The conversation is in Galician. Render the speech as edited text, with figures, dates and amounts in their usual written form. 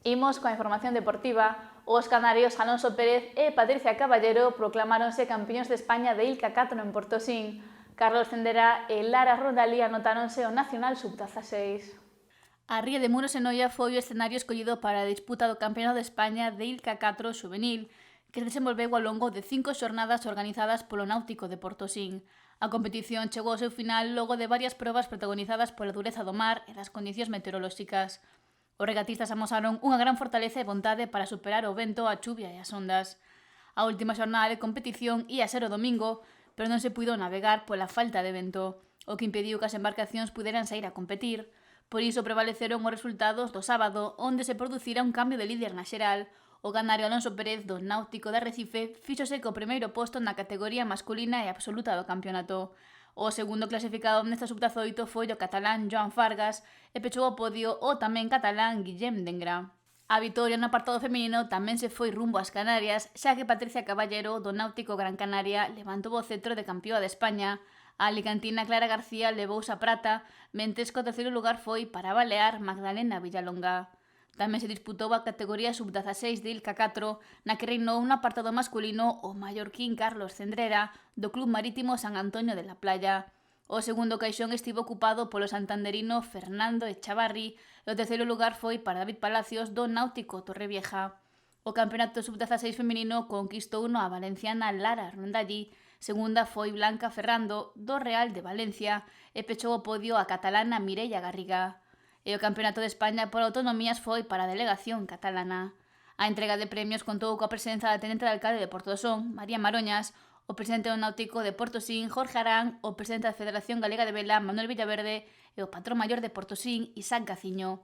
Imos coa información deportiva. Os canarios Alonso Pérez e Patricia Caballero proclamáronse campións de España de Ilca 4 en Portosín. Carlos Cendera e Lara Rondalí anotáronse o Nacional Sub-16. A Ría de Muros e Noia foi o escenario escollido para a disputa do Campeonato de España de Ilca 4 Juvenil, que se desenvolveu ao longo de 5 xornadas organizadas polo Náutico de Portosín. A competición chegou ao seu final logo de varias probas protagonizadas pola dureza do mar e das condicións meteorolóxicas. Os regatistas amosaron unha gran fortaleza e vontade para superar o vento, a chuvia e as ondas. A última xornada de competición ia ser o domingo, pero non se puido navegar pola falta de vento, o que impediu que as embarcacións puderan sair a competir. Por iso prevaleceron os resultados do sábado, onde se producira un cambio de líder na xeral. O canario Alonso Pérez do Náutico de Arrecife fíxose co primeiro posto na categoría masculina e absoluta do campeonato. O segundo clasificado nesta sub-18 foi o catalán Joan Fargas e pechou o podio o tamén catalán Guillem Dengra. A vitoria no apartado feminino tamén se foi rumbo ás Canarias, xa que Patricia Caballero do Náutico Gran Canaria levantou o cetro de campeoa de España. A alicantina Clara García levouse a prata, mentres que o terceiro lugar foi para a balear Magdalena Villalonga. Tamén se disputou a categoría sub-16 de Ilca 4, na que reinou no apartado masculino o mallorquín Carlos Cendrera, do Club Marítimo San Antonio de la Playa. O segundo caixón estivo ocupado polo santanderino Fernando Echavarri e o terceiro lugar foi para David Palacios do Náutico Torrevieja. O campeonato sub-16 feminino conquistouno a valenciana Lara Rondallí, segunda foi Blanca Ferrando do Real de Valencia e pechou o podio a catalana Mireia Garriga. E o Campeonato de España por autonomías foi para a delegación catalana. A entrega de premios contou coa presenza da tenente de alcalde de Portosón, María Maroñas, o presidente do Náutico de Portosín, Jorge Arán, o presidente da Federación Galega de Vela, Manuel Villaverde, e o patrón maior de Portosín, Isaac Gaciño.